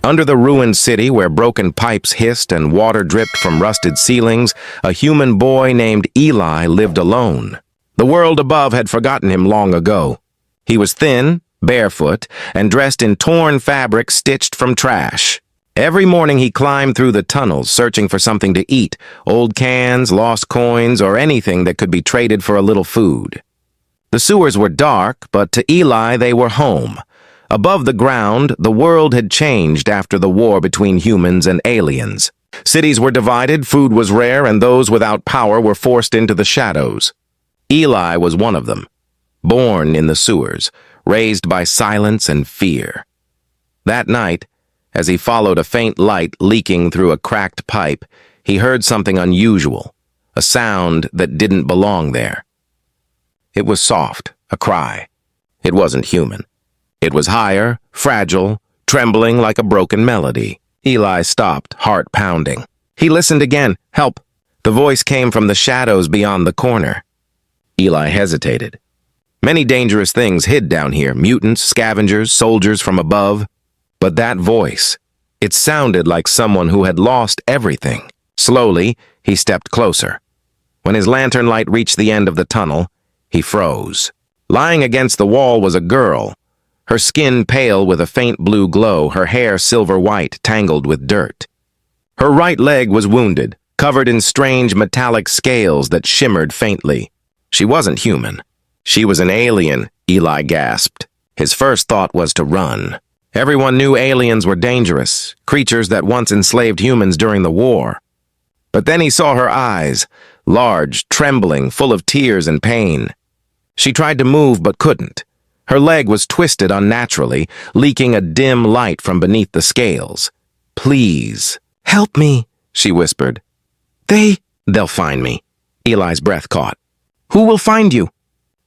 Under the ruined city where broken pipes hissed and water dripped from rusted ceilings, a human boy named Eli lived alone. The world above had forgotten him long ago. He was thin, barefoot, and dressed in torn fabric stitched from trash. Every morning he climbed through the tunnels, searching for something to eat, old cans, lost coins, or anything that could be traded for a little food. The sewers were dark, but to Eli they were home. Above the ground, the world had changed after the war between humans and aliens. Cities were divided, food was rare, and those without power were forced into the shadows. Eli was one of them, born in the sewers, raised by silence and fear. That night, as he followed a faint light leaking through a cracked pipe, he heard something unusual, a sound that didn't belong there. It was soft, a cry. It wasn't human. It was higher, fragile, trembling like a broken melody. Eli stopped, heart pounding. He listened again. Help! The voice came from the shadows beyond the corner. Eli hesitated. Many dangerous things hid down here, mutants, scavengers, soldiers from above. But that voice, it sounded like someone who had lost everything. Slowly, he stepped closer. When his lantern light reached the end of the tunnel, he froze. Lying against the wall was a girl, her skin pale with a faint blue glow, her hair silver white, tangled with dirt. Her right leg was wounded, covered in strange metallic scales that shimmered faintly. She wasn't human. She was an alien, Eli gasped. His first thought was to run. Everyone knew aliens were dangerous, creatures that once enslaved humans during the war. But then he saw her eyes, large, trembling, full of tears and pain. She tried to move but couldn't. Her leg was twisted unnaturally, leaking a dim light from beneath the scales. "Please, help me," she whispered. They'll find me." Eli's breath caught. "Who will find you?"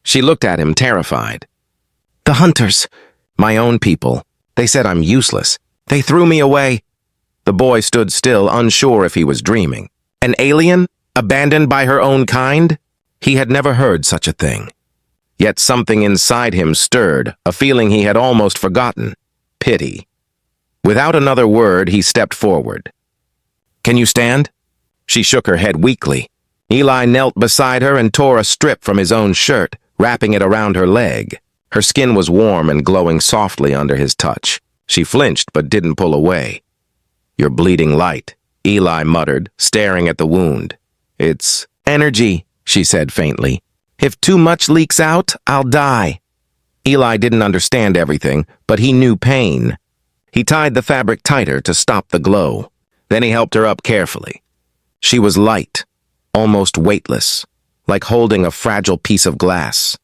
She looked at him, terrified. "The hunters. My own people. They said I'm useless. They threw me away." The boy stood still, unsure if he was dreaming. An alien? Abandoned by her own kind? He had never heard such a thing. Yet something inside him stirred, a feeling he had almost forgotten. Pity. Without another word, he stepped forward. "Can you stand?" She shook her head weakly. Eli knelt beside her and tore a strip from his own shirt, wrapping it around her leg. Her skin was warm and glowing softly under his touch. She flinched but didn't pull away. "You're bleeding light," Eli muttered, staring at the wound. "It's energy," she said faintly. "If too much leaks out, I'll die." Eli didn't understand everything, but he knew pain. He tied the fabric tighter to stop the glow. Then he helped her up carefully. She was light, almost weightless, like holding a fragile piece of glass.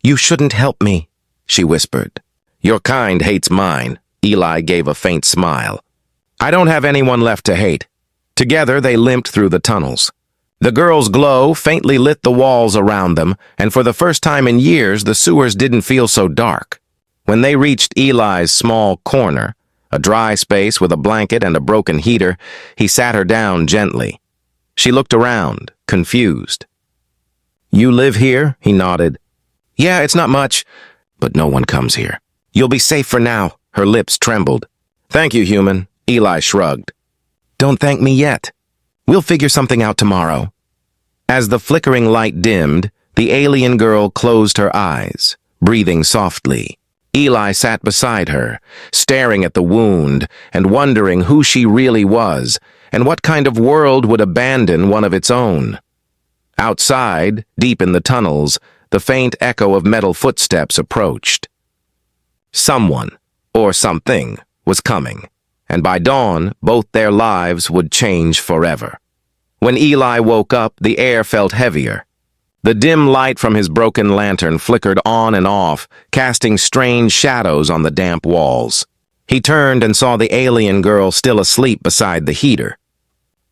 "You shouldn't help me," she whispered. "Your kind hates mine." Eli gave a faint smile. "I don't have anyone left to hate." Together they limped through the tunnels. The girl's glow faintly lit the walls around them, and for the first time in years the sewers didn't feel so dark. When they reached Eli's small corner, a dry space with a blanket and a broken heater, he sat her down gently. She looked around, confused. "You live here?" he nodded. "Yeah, it's not much, but no one comes here. You'll be safe for now." Her lips trembled. "Thank you, human." Eli shrugged. "Don't thank me yet. We'll figure something out tomorrow." As the flickering light dimmed, the alien girl closed her eyes, breathing softly. Eli sat beside her, staring at the wound and wondering who she really was and what kind of world would abandon one of its own. Outside, deep in the tunnels, the faint echo of metal footsteps approached. Someone, or something, was coming, and by dawn, both their lives would change forever. When Eli woke up, the air felt heavier. The dim light from his broken lantern flickered on and off, casting strange shadows on the damp walls. He turned and saw the alien girl still asleep beside the heater.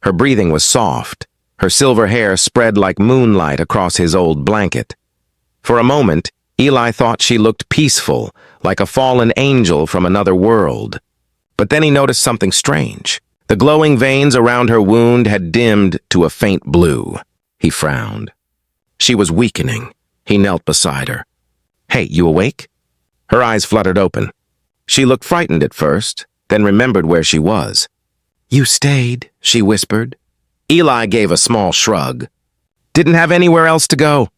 Her breathing was soft, her silver hair spread like moonlight across his old blanket. For a moment, Eli thought she looked peaceful, like a fallen angel from another world. But then he noticed something strange. The glowing veins around her wound had dimmed to a faint blue. He frowned. She was weakening. He knelt beside her. "Hey, you awake?" Her eyes fluttered open. She looked frightened at first, then remembered where she was. "You stayed," she whispered. Eli gave a small shrug. "Didn't have anywhere else to go."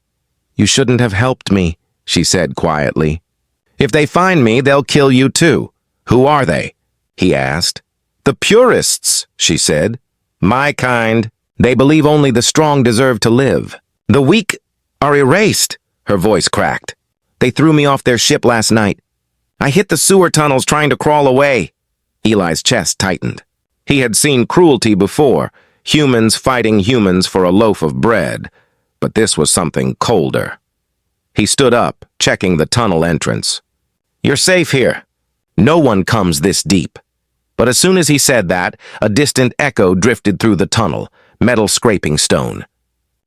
"You shouldn't have helped me," she said quietly. "If they find me, they'll kill you too." "Who are they?" he asked. "The purists," she said. "My kind. They believe only the strong deserve to live. The weak are erased." Her voice cracked. "They threw me off their ship last night. I hit the sewer tunnels trying to crawl away." Eli's chest tightened. He had seen cruelty before, humans fighting humans for a loaf of bread, but this was something colder. He stood up, checking the tunnel entrance. "You're safe here. No one comes this deep." But as soon as he said that, a distant echo drifted through the tunnel, metal scraping stone.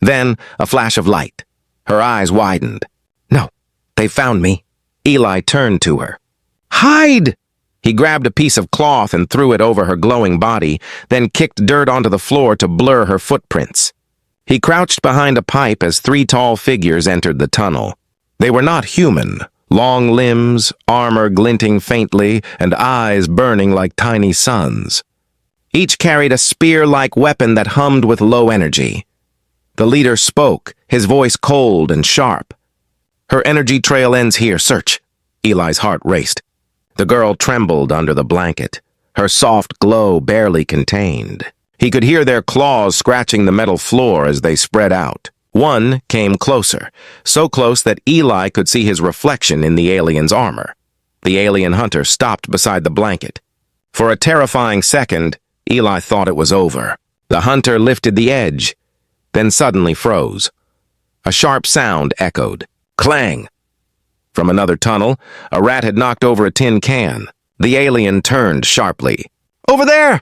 Then, a flash of light. Her eyes widened. "No, they found me." Eli turned to her. "Hide!" He grabbed a piece of cloth and threw it over her glowing body, then kicked dirt onto the floor to blur her footprints. He crouched behind a pipe as 3 tall figures entered the tunnel. They were not human. Long limbs, armor glinting faintly, and eyes burning like tiny suns. Each carried a spear-like weapon that hummed with low energy. The leader spoke, his voice cold and sharp. "Her energy trail ends here. Search." Eli's heart raced. The girl trembled under the blanket, her soft glow barely contained. He could hear their claws scratching the metal floor as they spread out. One came closer, so close that Eli could see his reflection in the alien's armor. The alien hunter stopped beside the blanket. For a terrifying second, Eli thought it was over. The hunter lifted the edge, then suddenly froze. A sharp sound echoed. Clang! From another tunnel, a rat had knocked over a tin can. The alien turned sharply. "Over there!"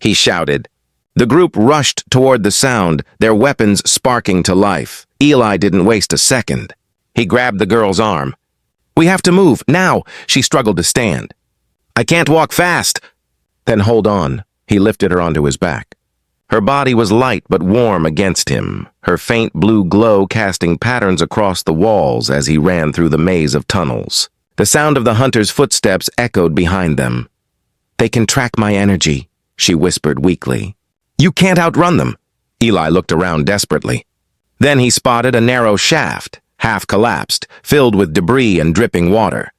he shouted. The group rushed toward the sound, their weapons sparking to life. Eli didn't waste a second. He grabbed the girl's arm. "We have to move, now!" She struggled to stand. "I can't walk fast!" "Then hold on." He lifted her onto his back. Her body was light but warm against him, her faint blue glow casting patterns across the walls as he ran through the maze of tunnels. The sound of the hunter's footsteps echoed behind them. "They can track my energy," she whispered weakly. "You can't outrun them." Eli looked around desperately. Then he spotted a narrow shaft, half collapsed, filled with debris and dripping water.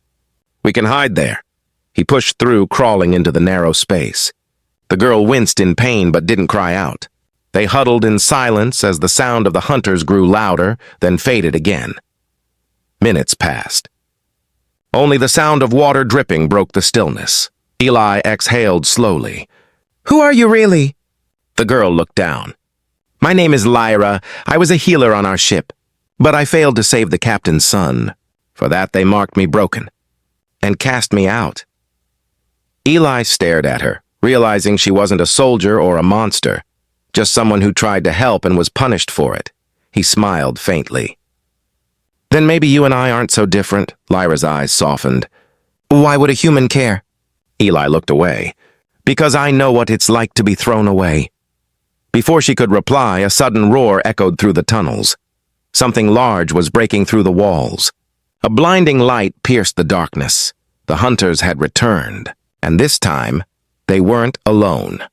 "We can hide there." He pushed through, crawling into the narrow space. The girl winced in pain but didn't cry out. They huddled in silence as the sound of the hunters grew louder, then faded again. Minutes passed. Only the sound of water dripping broke the stillness. Eli exhaled slowly. "Who are you really?" The girl looked down. "My name is Lyra. I was a healer on our ship, but I failed to save the captain's son. For that they marked me broken and cast me out." Eli stared at her, realizing she wasn't a soldier or a monster, just someone who tried to help and was punished for it. He smiled faintly. "Then maybe you and I aren't so different." Lyra's eyes softened. "Why would a human care?" Eli looked away. "Because I know what it's like to be thrown away." Before she could reply, a sudden roar echoed through the tunnels. Something large was breaking through the walls. A blinding light pierced the darkness. The hunters had returned, and this time, they weren't alone.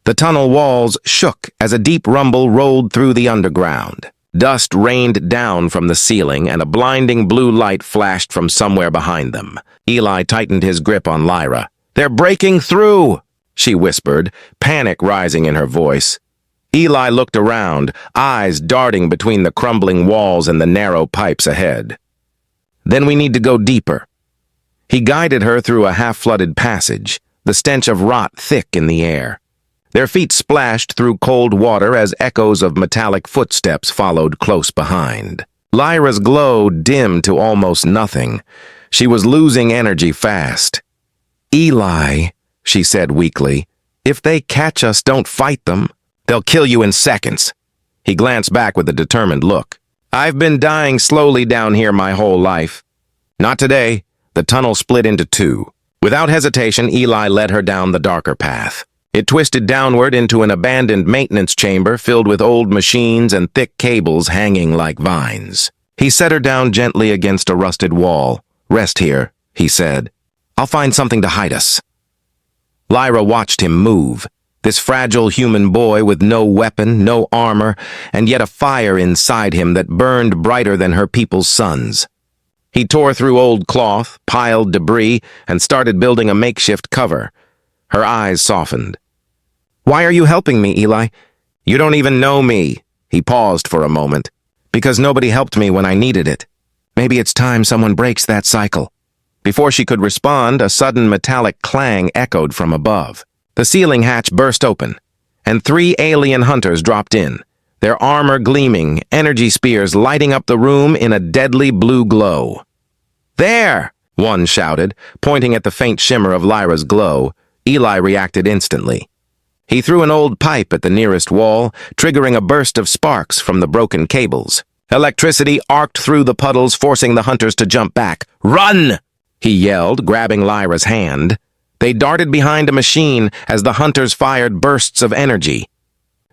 The tunnel walls shook as a deep rumble rolled through the underground. Dust rained down from the ceiling, and a blinding blue light flashed from somewhere behind them. Eli tightened his grip on Lyra. "They're breaking through!" she whispered, panic rising in her voice. Eli looked around, eyes darting between the crumbling walls and the narrow pipes ahead. "Then we need to go deeper." He guided her through a half-flooded passage, the stench of rot thick in the air. Their feet splashed through cold water as echoes of metallic footsteps followed close behind. Lyra's glow dimmed to almost nothing. She was losing energy fast. "Eli," she said weakly, "if they catch us, don't fight them. They'll kill you in seconds." He glanced back with a determined look. "I've been dying slowly down here my whole life." "Not today." The tunnel split into 2. Without hesitation, Eli led her down the darker path. It twisted downward into an abandoned maintenance chamber filled with old machines and thick cables hanging like vines. He set her down gently against a rusted wall. "Rest here," he said. "I'll find something to hide us." Lyra watched him move. This fragile human boy with no weapon, no armor, and yet a fire inside him that burned brighter than her people's suns. He tore through old cloth, piled debris, and started building a makeshift cover. Her eyes softened. "Why are you helping me, Eli? You don't even know me." He paused for a moment. "Because nobody helped me when I needed it. Maybe it's time someone breaks that cycle." Before she could respond, a sudden metallic clang echoed from above. The ceiling hatch burst open, and 3 alien hunters dropped in, their armor gleaming, energy spears lighting up the room in a deadly blue glow. "There!" one shouted, pointing at the faint shimmer of Lyra's glow. Eli reacted instantly. He threw an old pipe at the nearest wall, triggering a burst of sparks from the broken cables. Electricity arced through the puddles, forcing the hunters to jump back. "Run!" he yelled, grabbing Lyra's hand. They darted behind a machine as the hunters fired bursts of energy.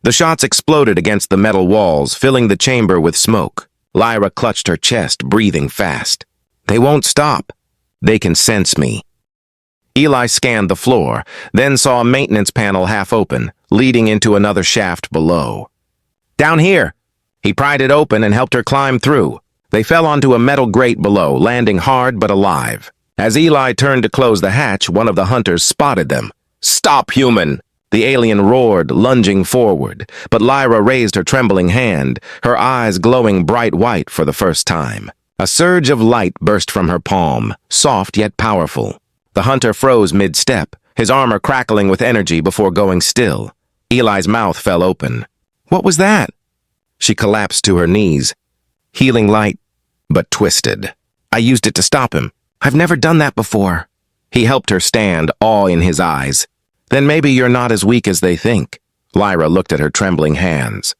The shots exploded against the metal walls, filling the chamber with smoke. Lyra clutched her chest, breathing fast. "They won't stop. They can sense me." Eli scanned the floor, then saw a maintenance panel half open, leading into another shaft below. "Down here!" He pried it open and helped her climb through. They fell onto a metal grate below, landing hard but alive. As Eli turned to close the hatch, one of the hunters spotted them. "Stop, human!" The alien roared, lunging forward, but Lyra raised her trembling hand, her eyes glowing bright white for the first time. A surge of light burst from her palm, soft yet powerful. The hunter froze mid-step, his armor crackling with energy before going still. Eli's mouth fell open. "What was that?" She collapsed to her knees. "Healing light, but twisted. I used it to stop him. I've never done that before." He helped her stand, awe in his eyes. "Then maybe you're not as weak as they think." Lyra looked at her trembling hands.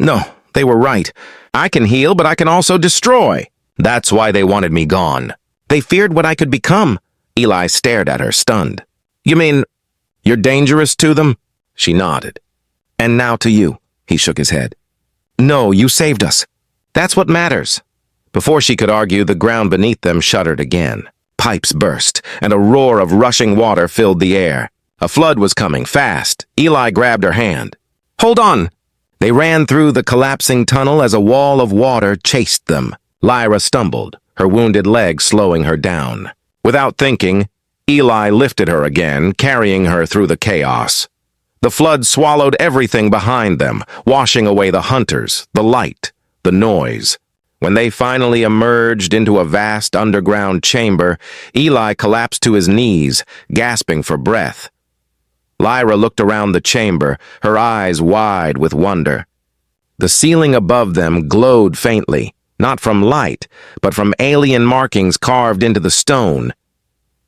"No, they were right. I can heal, but I can also destroy. That's why they wanted me gone. They feared what I could become." Eli stared at her, stunned. "You mean, you're dangerous to them?" She nodded. "And now to you." He shook his head. "No, you saved us. That's what matters." Before she could argue, the ground beneath them shuddered again. Pipes burst, and a roar of rushing water filled the air. A flood was coming, fast. Eli grabbed her hand. "Hold on!" They ran through the collapsing tunnel as a wall of water chased them. Lyra stumbled, her wounded leg slowing her down. Without thinking, Eli lifted her again, carrying her through the chaos. The flood swallowed everything behind them, washing away the hunters, the light, the noise. When they finally emerged into a vast underground chamber, Eli collapsed to his knees, gasping for breath. Lyra looked around the chamber, her eyes wide with wonder. The ceiling above them glowed faintly, not from light, but from alien markings carved into the stone.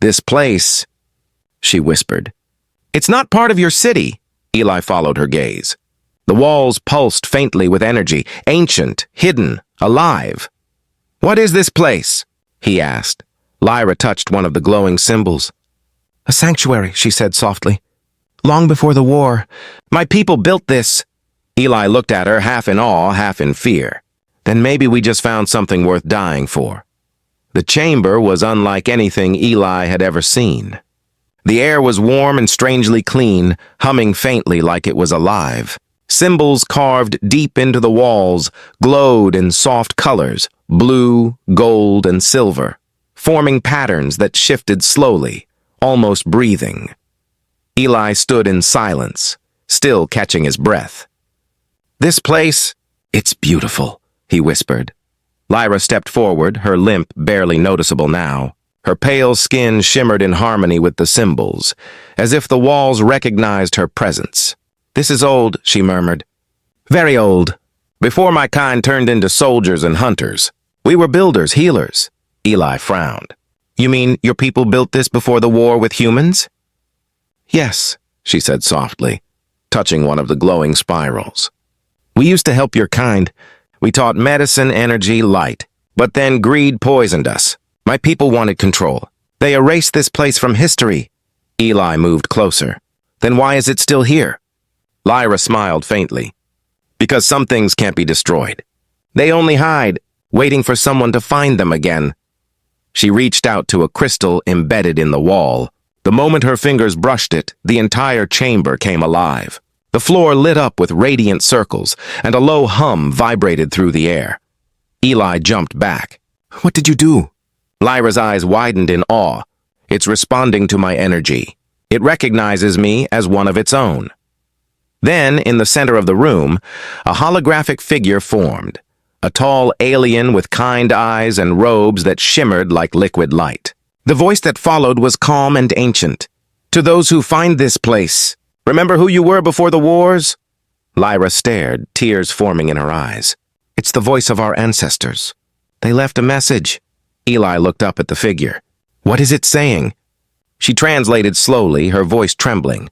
"This place," she whispered. "It's not part of your city." Eli followed her gaze. The walls pulsed faintly with energy, ancient, hidden, alive. "What is this place?" he asked. Lyra touched one of the glowing symbols. "A sanctuary," she said softly. "Long before the war. My people built this." Eli looked at her, half in awe, half in fear. "Then maybe we just found something worth dying for." The chamber was unlike anything Eli had ever seen. The air was warm and strangely clean, humming faintly like it was alive. Symbols carved deep into the walls glowed in soft colors, blue, gold, and silver, forming patterns that shifted slowly, almost breathing. Eli stood in silence, still catching his breath. "This place, it's beautiful," he whispered. Lyra stepped forward, her limp barely noticeable now. Her pale skin shimmered in harmony with the symbols, as if the walls recognized her presence. "This is old," she murmured. "Very old. Before my kind turned into soldiers and hunters. We were builders, healers." Eli frowned. "You mean your people built this before the war with humans?" "Yes," she said softly, touching one of the glowing spirals. "We used to help your kind. We taught medicine, energy, light. But then greed poisoned us. My people wanted control. They erased this place from history." Eli moved closer. "Then why is it still here?" Lyra smiled faintly. "Because some things can't be destroyed. They only hide, waiting for someone to find them again." She reached out to a crystal embedded in the wall. The moment her fingers brushed it, the entire chamber came alive. The floor lit up with radiant circles, and a low hum vibrated through the air. Eli jumped back. "What did you do?" Lyra's eyes widened in awe. "It's responding to my energy. It recognizes me as one of its own." Then, in the center of the room, a holographic figure formed. A tall alien with kind eyes and robes that shimmered like liquid light. The voice that followed was calm and ancient. "To those who find this place, remember who you were before the wars?" Lyra stared, tears forming in her eyes. "It's the voice of our ancestors. They left a message." Eli looked up at the figure. "What is it saying?" She translated slowly, her voice trembling.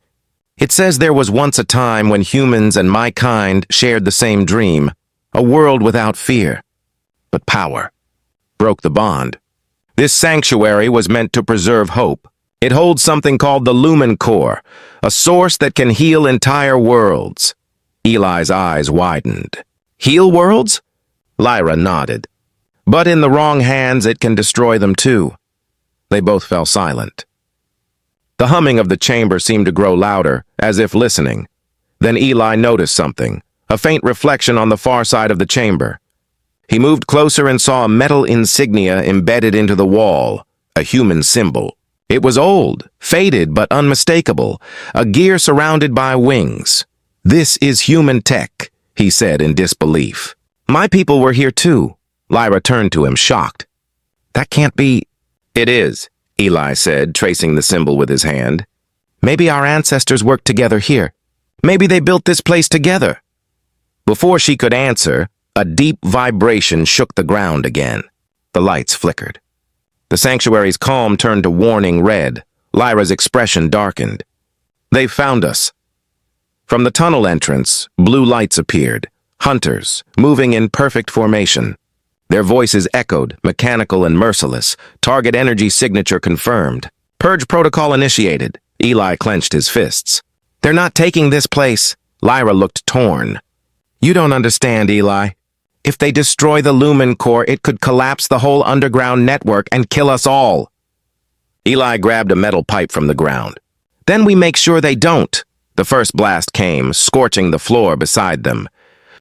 "It says there was once a time when humans and my kind shared the same dream, a world without fear. But power broke the bond. This sanctuary was meant to preserve hope. It holds something called the Lumen Core, a source that can heal entire worlds." Eli's eyes widened. "Heal worlds?" Lyra nodded. "But in the wrong hands, it can destroy them too." They both fell silent. The humming of the chamber seemed to grow louder, as if listening. Then Eli noticed something, a faint reflection on the far side of the chamber. He moved closer and saw a metal insignia embedded into the wall, a human symbol. It was old, faded but unmistakable, a gear surrounded by wings. "This is human tech," he said in disbelief. "My people were here too." Lyra turned to him, shocked. "That can't be—" "It is," Eli said, tracing the symbol with his hand. "Maybe our ancestors worked together here. Maybe they built this place together." Before she could answer, a deep vibration shook the ground again. The lights flickered. The sanctuary's calm turned to warning red. Lyra's expression darkened. "They found us." From the tunnel entrance, blue lights appeared, hunters, moving in perfect formation. Their voices echoed, mechanical and merciless, target energy signature confirmed. "Purge protocol initiated." Eli clenched his fists. "They're not taking this place." Lyra looked torn. "You don't understand, Eli. If they destroy the Lumen Core, it could collapse the whole underground network and kill us all." Eli grabbed a metal pipe from the ground. "Then we make sure they don't." The first blast came, scorching the floor beside them.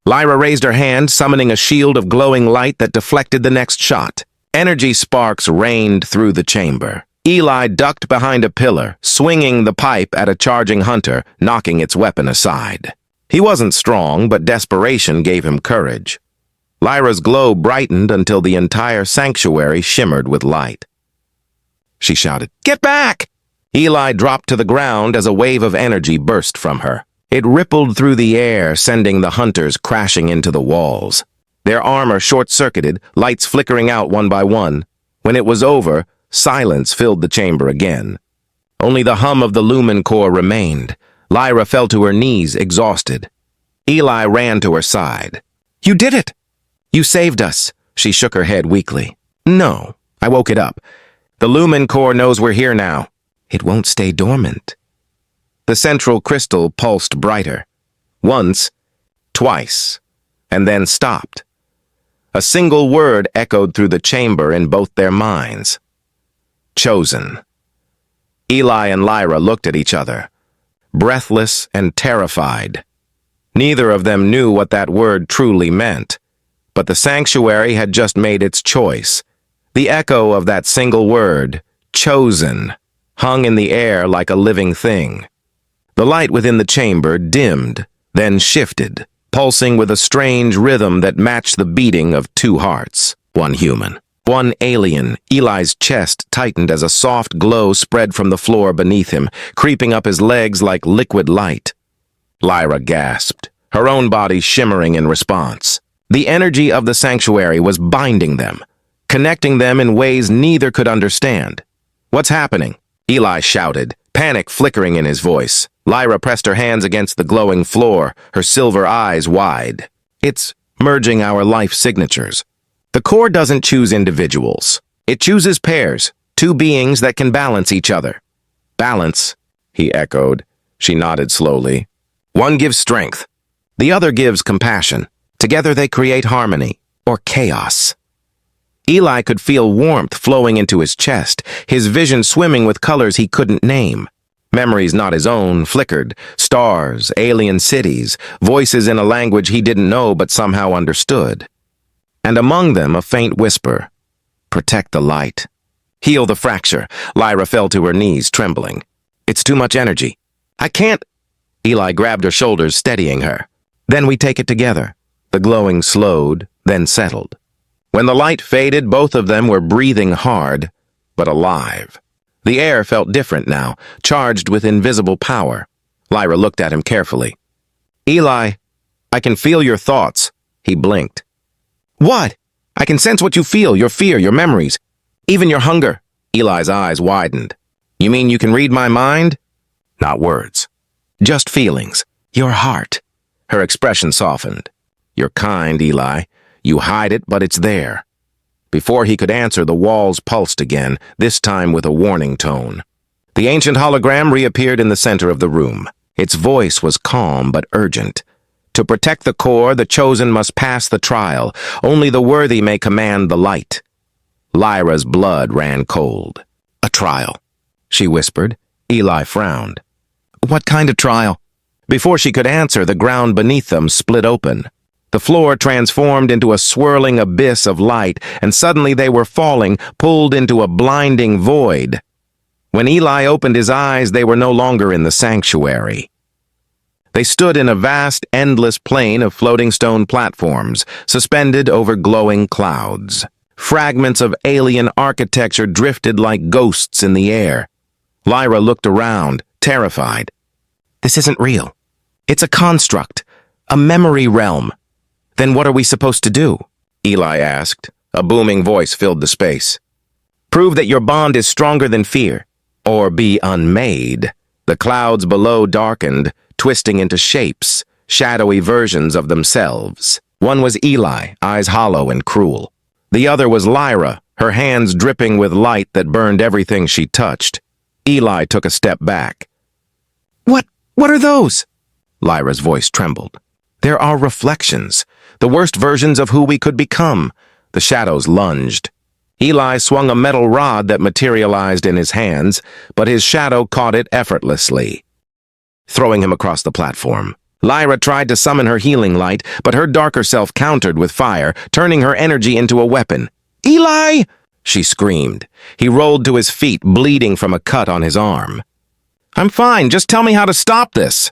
Lyra raised her hand, summoning a shield of glowing light that deflected the next shot. Energy sparks rained through the chamber. Eli ducked behind a pillar, swinging the pipe at a charging hunter, knocking its weapon aside. He wasn't strong, but desperation gave him courage. Lyra's glow brightened until the entire sanctuary shimmered with light. She shouted, "Get back!" Eli dropped to the ground as a wave of energy burst from her. It rippled through the air, sending the hunters crashing into the walls. Their armor short-circuited, lights flickering out one by one. When it was over, silence filled the chamber again. Only the hum of the Lumen Core remained. Lyra fell to her knees, exhausted. Eli ran to her side. "You did it! You saved us." She shook her head weakly. "No, I woke it up. The Lumen Core knows we're here now. It won't stay dormant." The central crystal pulsed brighter. Once, twice, and then stopped. A single word echoed through the chamber in both their minds. Chosen. Eli and Lyra looked at each other, breathless and terrified. Neither of them knew what that word truly meant, but the sanctuary had just made its choice. The echo of that single word, chosen, hung in the air like a living thing. The light within the chamber dimmed, then shifted, pulsing with a strange rhythm that matched the beating of two hearts, one human, one alien. Eli's chest tightened as a soft glow spread from the floor beneath him, creeping up his legs like liquid light. Lyra gasped, her own body shimmering in response. The energy of the sanctuary was binding them, connecting them in ways neither could understand. "What's happening?" Eli shouted, panic flickering in his voice. Lyra pressed her hands against the glowing floor, her silver eyes wide. "It's merging our life signatures. The core doesn't choose individuals. It chooses pairs, two beings that can balance each other." "Balance," he echoed. She nodded slowly. "One gives strength. The other gives compassion. Together they create harmony, or chaos." Eli could feel warmth flowing into his chest, his vision swimming with colors he couldn't name. Memories not his own flickered, stars, alien cities, voices in a language he didn't know but somehow understood. And among them a faint whisper, "Protect the light. Heal the fracture." Lyra fell to her knees, trembling. "It's too much energy. I can't." Eli grabbed her shoulders, steadying her. "Then we take it together." The glowing slowed, then settled. When the light faded, both of them were breathing hard, but alive. The air felt different now, charged with invisible power. Lyra looked at him carefully. "Eli, I can feel your thoughts." He blinked. "What?" "I can sense what you feel, your fear, your memories, even your hunger." Eli's eyes widened. "You mean you can read my mind?" "Not words. Just feelings. Your heart." Her expression softened. "You're kind, Eli. You hide it, but it's there." Before he could answer, the walls pulsed again, this time with a warning tone. The ancient hologram reappeared in the center of the room. Its voice was calm but urgent. "To protect the core, the chosen must pass the trial. Only the worthy may command the light." Lyra's blood ran cold. "A trial," she whispered. Eli frowned. "What kind of trial?" Before she could answer, the ground beneath them split open. The floor transformed into a swirling abyss of light, and suddenly they were falling, pulled into a blinding void. When Eli opened his eyes, they were no longer in the sanctuary. They stood in a vast, endless plain of floating stone platforms, suspended over glowing clouds. Fragments of alien architecture drifted like ghosts in the air. Lyra looked around, terrified. "This isn't real. It's a construct, a memory realm." "Then what are we supposed to do?" Eli asked. A booming voice filled the space. "Prove that your bond is stronger than fear, or be unmade." The clouds below darkened, twisting into shapes, shadowy versions of themselves. One was Eli, eyes hollow and cruel. The other was Lyra, her hands dripping with light that burned everything she touched. Eli took a step back. What are those?" Lyra's voice trembled. "There are reflections, the worst versions of who we could become." The shadows lunged. Eli swung a metal rod that materialized in his hands, but his shadow caught it effortlessly, throwing him across the platform. Lyra tried to summon her healing light, but her darker self countered with fire, turning her energy into a weapon. "Eli!" she screamed. He rolled to his feet, bleeding from a cut on his arm. "I'm fine, just tell me how to stop this."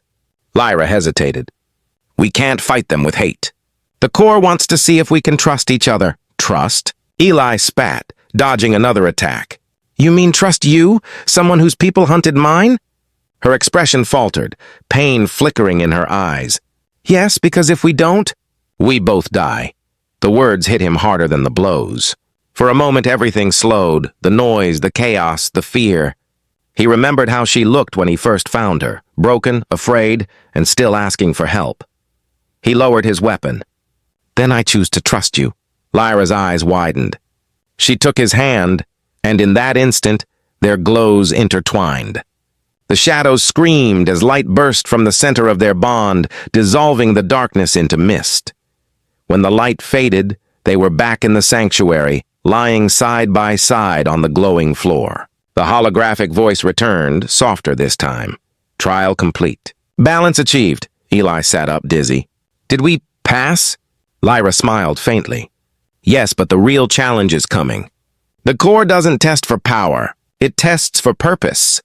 Lyra hesitated. "We can't fight them with hate. The core wants to see if we can trust each other." "Trust?" Eli spat, dodging another attack. "You mean trust you, someone whose people hunted mine?" Her expression faltered, pain flickering in her eyes. "Yes, because if we don't, we both die." The words hit him harder than the blows. For a moment everything slowed, the noise, the chaos, the fear. He remembered how she looked when he first found her, broken, afraid, and still asking for help. He lowered his weapon. "Then I choose to trust you." Lyra's eyes widened. She took his hand, and in that instant, their glows intertwined. The shadows screamed as light burst from the center of their bond, dissolving the darkness into mist. When the light faded, they were back in the sanctuary, lying side by side on the glowing floor. The holographic voice returned, softer this time. "Trial complete." "Balance achieved." Eli sat up, dizzy. "Did we pass?" Lyra smiled faintly. "Yes, but the real challenge is coming. The core doesn't test for power. It tests for purpose."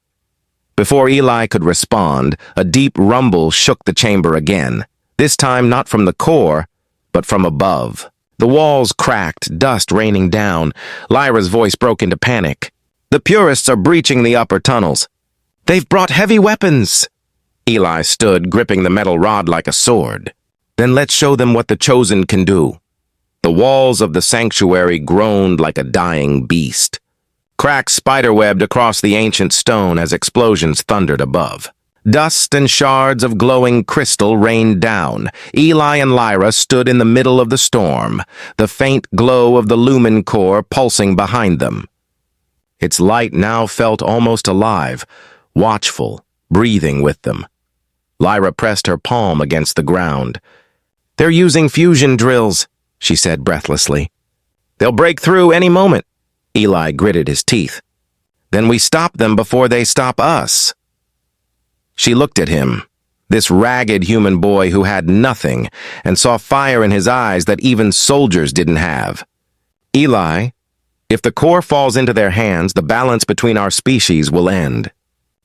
Before Eli could respond, a deep rumble shook the chamber again, this time not from the core, but from above. The walls cracked, dust raining down. Lyra's voice broke into panic. "The purists are breaching the upper tunnels. They've brought heavy weapons." Eli stood, gripping the metal rod like a sword. "Then let's show them what the chosen can do." The walls of the sanctuary groaned like a dying beast. Cracks spiderwebbed across the ancient stone as explosions thundered above. Dust and shards of glowing crystal rained down. Eli and Lyra stood in the middle of the storm, the faint glow of the lumen core pulsing behind them. Its light now felt almost alive, watchful, breathing with them. Lyra pressed her palm against the ground. "They're using fusion drills," she said breathlessly. They'll break through any moment. Eli gritted his teeth. Then we stop them before they stop us. She looked at him, this ragged human boy who had nothing, and saw fire in his eyes that even soldiers didn't have. Eli, if the core falls into their hands, the balance between our species will end.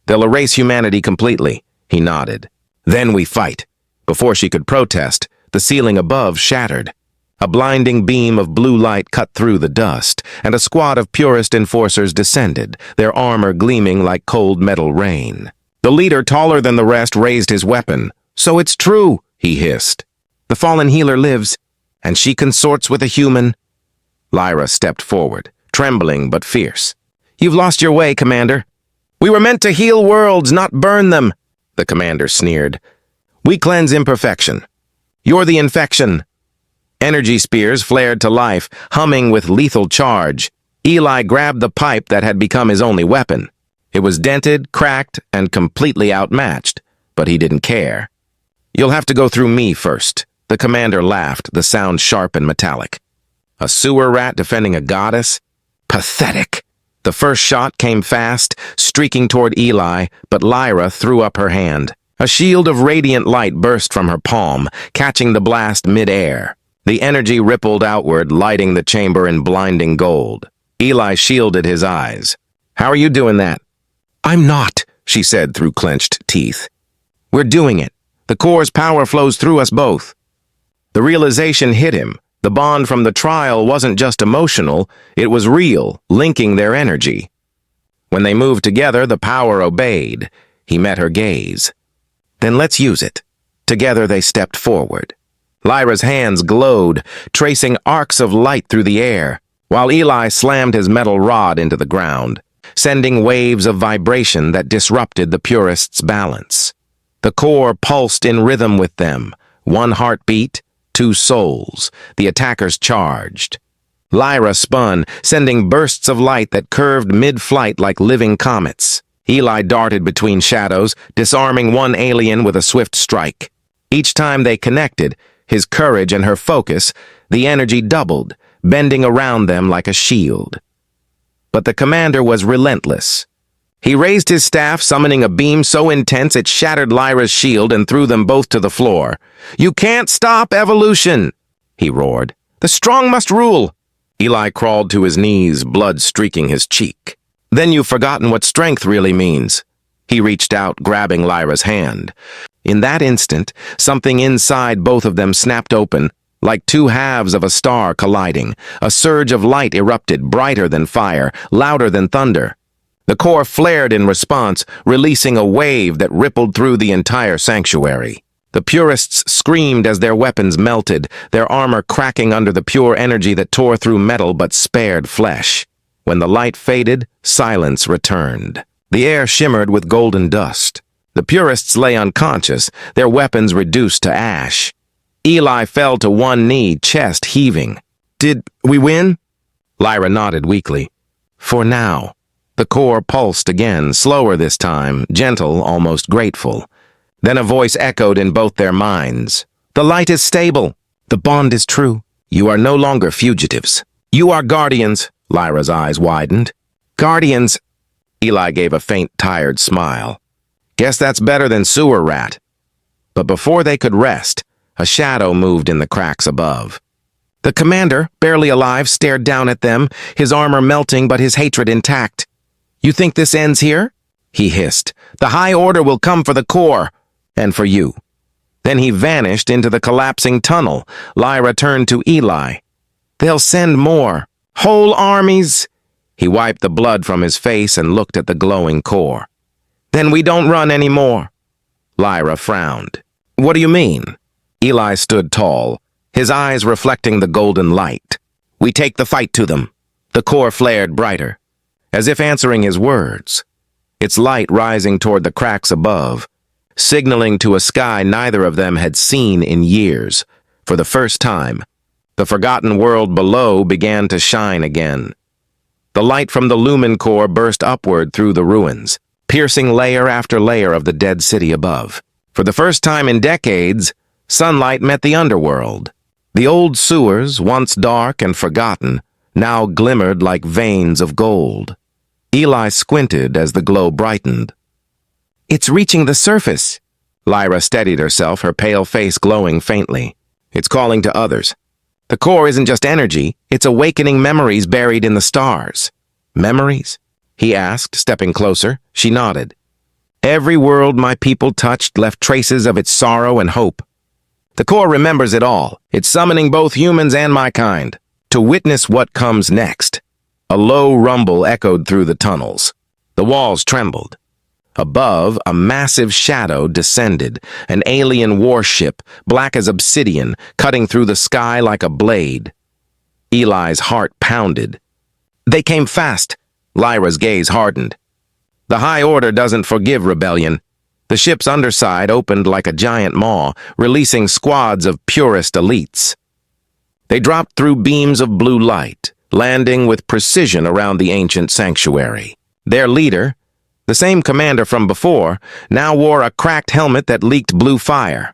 They'll erase humanity completely, he nodded. Then we fight. Before she could protest, the ceiling above shattered. A blinding beam of blue light cut through the dust, and a squad of purist enforcers descended, their armor gleaming like cold metal rain. The leader, taller than the rest, raised his weapon. "So it's true," he hissed. "The fallen healer lives, and she consorts with a human." Lyra stepped forward, trembling but fierce. "You've lost your way, Commander." "We were meant to heal worlds, not burn them," the commander sneered. "We cleanse imperfection. You're the infection." Energy spears flared to life, humming with lethal charge. Eli grabbed the pipe that had become his only weapon. It was dented, cracked, and completely outmatched, but he didn't care. "You'll have to go through me first," the commander laughed, the sound sharp and metallic. A sewer rat defending a goddess? Pathetic. The first shot came fast, streaking toward Eli, but Lyra threw up her hand. A shield of radiant light burst from her palm, catching the blast mid-air. The energy rippled outward, lighting the chamber in blinding gold. Eli shielded his eyes. "How are you doing that?" "I'm not," she said through clenched teeth. "We're doing it. The core's power flows through us both." The realization hit him. The bond from the trial wasn't just emotional, it was real, linking their energy. When they moved together, the power obeyed. He met her gaze. "Then let's use it." Together they stepped forward. Lyra's hands glowed, tracing arcs of light through the air, while Eli slammed his metal rod into the ground, sending waves of vibration that disrupted the purists' balance. The core pulsed in rhythm with them, one heartbeat, two souls. The attackers charged. Lyra spun, sending bursts of light that curved mid-flight like living comets. Eli darted between shadows, disarming one alien with a swift strike. Each time they connected, his courage and her focus, the energy doubled, bending around them like a shield. But the commander was relentless. He raised his staff, summoning a beam so intense it shattered Lyra's shield and threw them both to the floor. "You can't stop evolution!" he roared. "The strong must rule!" Eli crawled to his knees, blood streaking his cheek. "Then you've forgotten what strength really means." He reached out, grabbing Lyra's hand. In that instant, something inside both of them snapped open, like two halves of a star colliding. A surge of light erupted, brighter than fire, louder than thunder. The core flared in response, releasing a wave that rippled through the entire sanctuary. The purists screamed as their weapons melted, their armor cracking under the pure energy that tore through metal but spared flesh. When the light faded, silence returned. The air shimmered with golden dust. The purists lay unconscious, their weapons reduced to ash. Eli fell to one knee, chest heaving. "Did we win?" Lyra nodded weakly. "For now." The core pulsed again, slower this time, gentle, almost grateful. Then a voice echoed in both their minds. "The light is stable. The bond is true. You are no longer fugitives. You are guardians." Lyra's eyes widened. "Guardians." Eli gave a faint, tired smile. "Guess that's better than sewer rat." But before they could rest, a shadow moved in the cracks above. The commander, barely alive, stared down at them, his armor melting but his hatred intact. "You think this ends here?" he hissed. "The High Order will come for the core, and for you." Then he vanished into the collapsing tunnel. Lyra turned to Eli. "They'll send more. Whole armies." He wiped the blood from his face and looked at the glowing core. "Then we don't run anymore." Lyra frowned. "What do you mean?" Eli stood tall, his eyes reflecting the golden light. "We take the fight to them." The core flared brighter, as if answering his words, its light rising toward the cracks above, signaling to a sky neither of them had seen in years. For the first time, the forgotten world below began to shine again. The light from the lumen core burst upward through the ruins, piercing layer after layer of the dead city above. For the first time in decades, sunlight met the underworld. The old sewers, once dark and forgotten, now glimmered like veins of gold. Eli squinted as the glow brightened. "It's reaching the surface." Lyra steadied herself, her pale face glowing faintly. "It's calling to others. The core isn't just energy, it's awakening memories buried in the stars." "Memories?" he asked, stepping closer. She nodded. "Every world my people touched left traces of its sorrow and hope. The core remembers it all. It's summoning both humans and my kind to witness what comes next." A low rumble echoed through the tunnels. The walls trembled. Above, a massive shadow descended, an alien warship, black as obsidian, cutting through the sky like a blade. Eli's heart pounded. "They came fast." Lyra's gaze hardened. "The High Order doesn't forgive rebellion." The ship's underside opened like a giant maw, releasing squads of purest elites. They dropped through beams of blue light, landing with precision around the ancient sanctuary. Their leader, the same commander from before, now wore a cracked helmet that leaked blue fire.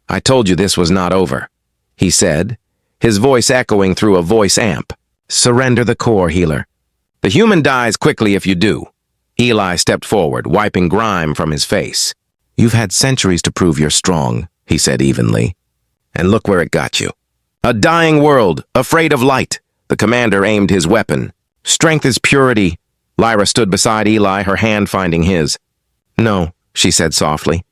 "I told you this was not over," he said, his voice echoing through a voice amp. "Surrender the core, healer. The human dies quickly if you do." Eli stepped forward, wiping grime from his face. "You've had centuries to prove you're strong," he said evenly. "And look where it got you. A dying world, afraid of light." The commander aimed his weapon. "Strength is purity." Lyra stood beside Eli, her hand finding his. "No," she said softly.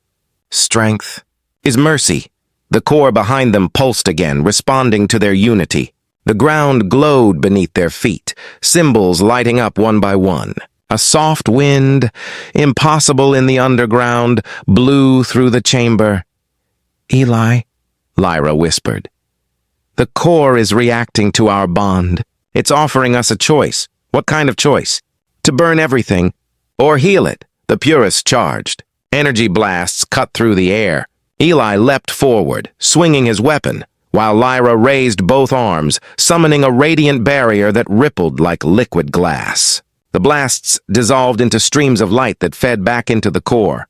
"Strength is mercy." The core behind them pulsed again, responding to their unity. The ground glowed beneath their feet, symbols lighting up one by one. A soft wind, impossible in the underground, blew through the chamber. "Eli," Lyra whispered, "the core is reacting to our bond. It's offering us a choice." "What kind of choice?" "To burn everything, or heal it," the purists charged. Energy blasts cut through the air. Eli leapt forward, swinging his weapon, while Lyra raised both arms, summoning a radiant barrier that rippled like liquid glass. The blasts dissolved into streams of light that fed back into the core.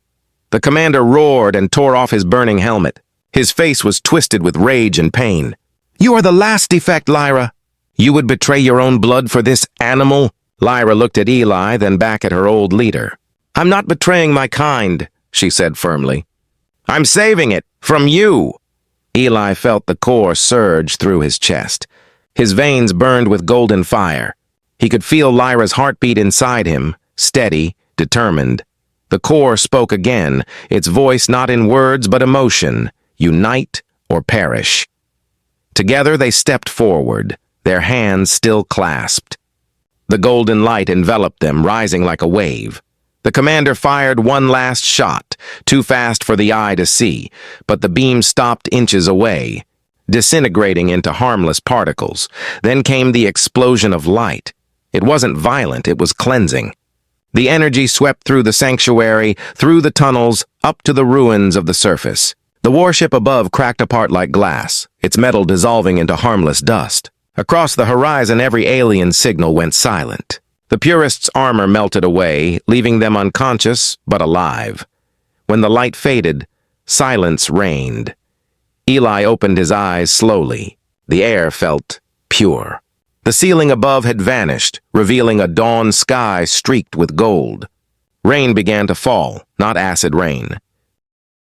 The commander roared and tore off his burning helmet. His face was twisted with rage and pain. "You are the last defect, Lyra. You would betray your own blood for this animal?" Lyra looked at Eli, then back at her old leader. "I'm not betraying my kind," she said firmly. "I'm saving it from you." Eli felt the core surge through his chest. His veins burned with golden fire. He could feel Lyra's heartbeat inside him, steady, determined. The core spoke again, its voice not in words but emotion. "Unite or perish." Together they stepped forward, their hands still clasped. The golden light enveloped them, rising like a wave. The commander fired one last shot, too fast for the eye to see, but the beam stopped inches away, disintegrating into harmless particles. Then came the explosion of light. It wasn't violent, it was cleansing. The energy swept through the sanctuary, through the tunnels, up to the ruins of the surface. The warship above cracked apart like glass, its metal dissolving into harmless dust. Across the horizon, every alien signal went silent. The purists' armor melted away, leaving them unconscious but alive. When the light faded, silence reigned. Eli opened his eyes slowly. The air felt pure. The ceiling above had vanished, revealing a dawn sky streaked with gold. Rain began to fall, not acid rain,